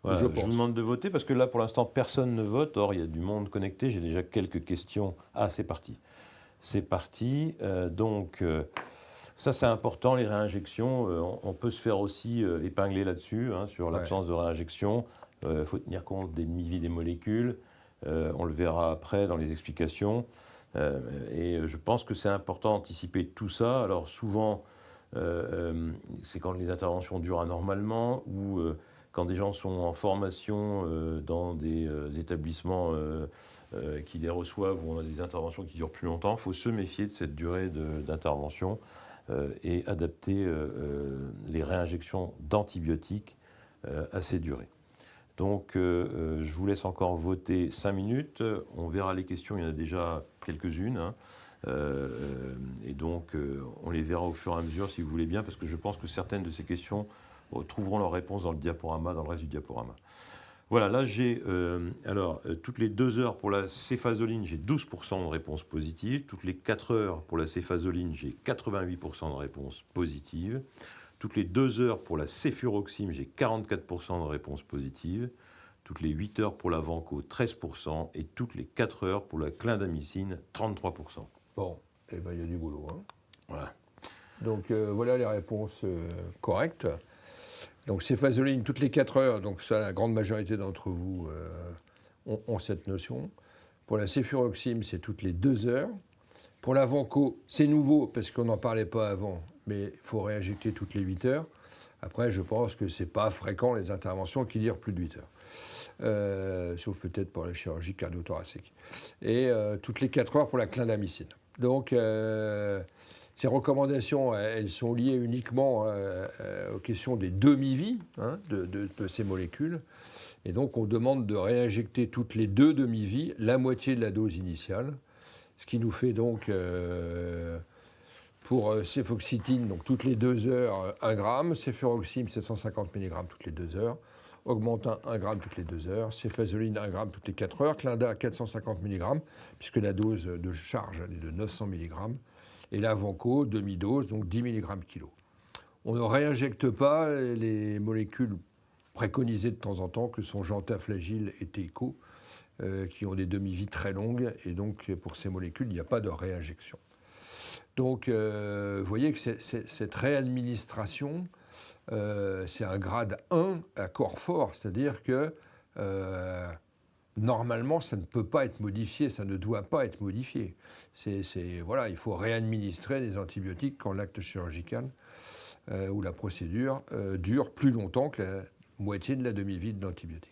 Voilà, je je vous pense. demande de voter parce que là, pour l'instant, personne ne vote. Or, il y a du monde connecté. J'ai déjà quelques questions. Ah, c'est parti. C'est parti. Ça, c'est important, les réinjections. On peut se faire aussi épingler là-dessus, hein, sur Ouais. l'absence de réinjection. Il faut tenir compte des demi-vies des molécules. On le verra après dans les explications. Je pense que c'est important d'anticiper tout ça. Alors, souvent, c'est quand les interventions durent anormalement ou quand des gens sont en formation dans des établissements qui les reçoivent où on a des interventions qui durent plus longtemps. Il faut se méfier de cette durée d'intervention et adapter les réinjections d'antibiotiques à ces durées. Donc, je vous laisse encore voter 5 minutes. On verra les questions, il y en a déjà quelques-unes, hein. On les verra au fur et à mesure, si vous voulez bien, parce que je pense que certaines de ces questions trouveront leur réponse dans le diaporama, dans le reste du diaporama. Voilà, là j'ai, toutes les 2 heures pour la céfazoline, j'ai 12% de réponses positives. Toutes les 4 heures pour la céfazoline, j'ai 88% de réponses positives. Toutes les 2 heures pour la céfuroxime, j'ai 44% de réponses positives. Toutes les 8 heures pour la vanco, 13%. Et toutes les 4 heures pour la clindamycine, 33%. Bon, eh ben, il y a du boulot. Hein. Voilà. Donc voilà les réponses correctes. Donc céfazoline toutes les 4 heures, donc ça la grande majorité d'entre vous ont cette notion. Pour la céfuroxime, c'est toutes les 2 heures. Pour la vanco, c'est nouveau parce qu'on n'en parlait pas avant, mais il faut réinjecter toutes les 8 heures. Après, je pense que ce n'est pas fréquent les interventions qui durent plus de 8 heures. Sauf peut-être pour la chirurgie cardio-thoracique. Et toutes les 4 heures pour la clindamycine. Donc, ces recommandations, elles sont liées uniquement aux questions des demi-vies hein, de ces molécules. Et donc, on demande de réinjecter toutes les 2 demi-vies la moitié de la dose initiale. Ce qui nous fait donc, pour céfoxytine, donc toutes les 2 heures, 1 gramme, céfuroxime, 750 mg toutes les 2 heures, augmentin, 1 gramme toutes les 2 heures, céfazoline, 1 gramme toutes les 4 heures, clinda, 450 mg, puisque la dose de charge elle est de 900 mg, et la vanco, demi-dose, donc 10 mg kilo. On ne réinjecte pas les molécules préconisées de temps en temps, que sont gentaflagile et téico, qui ont des demi-vies très longues, et donc pour ces molécules, il n'y a pas de réinjection. Donc, vous voyez que cette réadministration, c'est un grade 1 à corps fort, c'est-à-dire que normalement, ça ne peut pas être modifié, ça ne doit pas être modifié. Voilà, il faut réadministrer des antibiotiques quand l'acte chirurgical ou la procédure dure plus longtemps que la moitié de la demi-vie de l'antibiotique.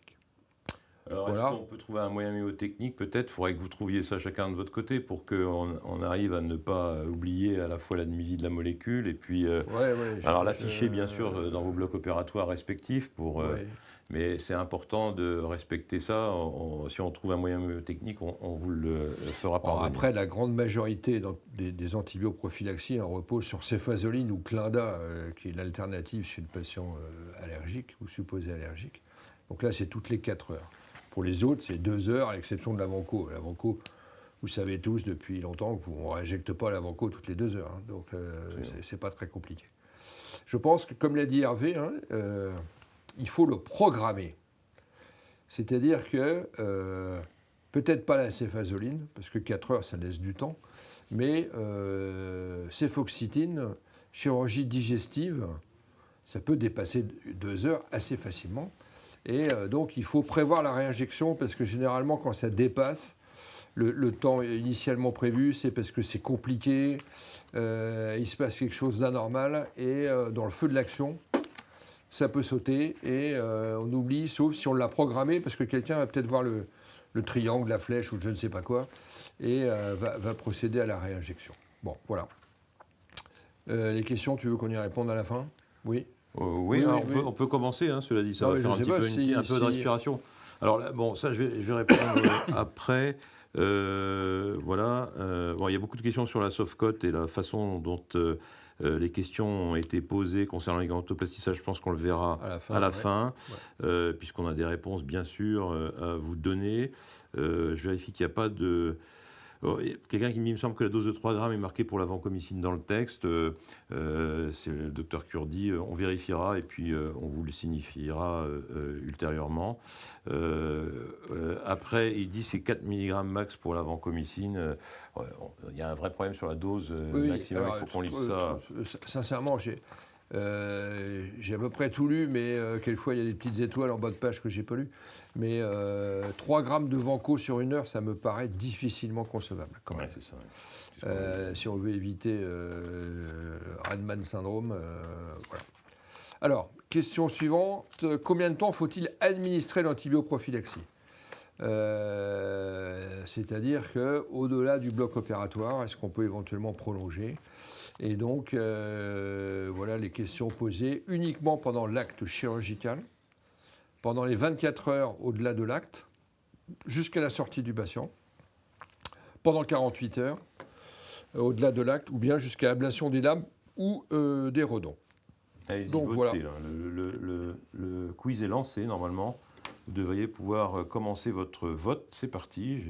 Alors, Voilà. est-ce qu'on peut trouver un moyen mnémotechnique peut-être? Il faudrait que vous trouviez ça chacun de votre côté pour qu'on arrive à ne pas oublier à la fois la demi-vie de la molécule et puis alors l'afficher bien sûr dans vos blocs opératoires respectifs mais c'est important de respecter ça. Si on trouve un moyen mnémotechnique, on vous le fera parvenir. Après, la grande majorité des antibioprophylaxies reposent sur céfazoline ou clinda, qui est l'alternative chez le patient allergique ou supposé allergique. Donc là, c'est toutes les 4 heures. Pour les autres, c'est 2 heures, à l'exception de la vanco. La vanco, vous savez tous depuis longtemps qu'on ne réinjecte pas la vanco toutes les 2 heures. Hein, donc, c'est pas très compliqué. Je pense que, comme l'a dit Hervé, hein, il faut le programmer. C'est-à-dire que, peut-être pas la céfazoline, parce que 4 heures, ça laisse du temps, mais céfoxytine, chirurgie digestive, ça peut dépasser 2 heures assez facilement. Et donc, il faut prévoir la réinjection parce que généralement, quand ça dépasse le temps initialement prévu, c'est parce que c'est compliqué, il se passe quelque chose d'anormal et dans le feu de l'action, ça peut sauter et on oublie, sauf si on l'a programmé, parce que quelqu'un va peut-être voir le triangle, la flèche ou je ne sais pas quoi, et va procéder à la réinjection. Bon, voilà. Les questions, tu veux qu'on y réponde à la fin? Oui. Oui, on peut commencer, hein, cela dit, ça va faire un peu de respiration. Alors là, bon, ça je vais répondre après. Voilà. Bon, il y a beaucoup de questions sur la soft-cote et la façon dont les questions ont été posées concernant les gantoplasties. Ça, je pense qu'on le verra à la fin, puisqu'on a des réponses, bien sûr, à vous donner. Je vérifie qu'il n'y a pas de... Quelqu'un qui me semble que la dose de 3 grammes est marquée pour l'avancomycine dans le texte. C'est le docteur Kurdi. On vérifiera et puis on vous le signifiera ultérieurement. Après, il dit c'est 4 mg max pour l'avancomycine. Il y a un vrai problème sur la dose maximale. Il faut qu'on lise ça. Sincèrement, j'ai à peu près tout lu, mais quelquefois il y a des petites étoiles en bas de page que j'ai pas lues. Mais 3 grammes de Vanco sur 1 heure, ça me paraît difficilement concevable. Quand même. Ouais, c'est ça. Si on veut éviter Radman syndrome, voilà. Alors, question suivante. Combien de temps faut-il administrer l'antibioprophylaxie ? C'est-à-dire qu'au-delà du bloc opératoire, est-ce qu'on peut éventuellement prolonger ? Et donc, voilà les questions posées uniquement pendant l'acte chirurgical, pendant les 24 heures au-delà de l'acte, jusqu'à la sortie du patient, pendant 48 heures au-delà de l'acte, ou bien jusqu'à ablation des lames ou des redons. Allez-y, donc votez, voilà. Là. Le quiz est lancé normalement. Vous devriez pouvoir commencer votre vote. C'est parti.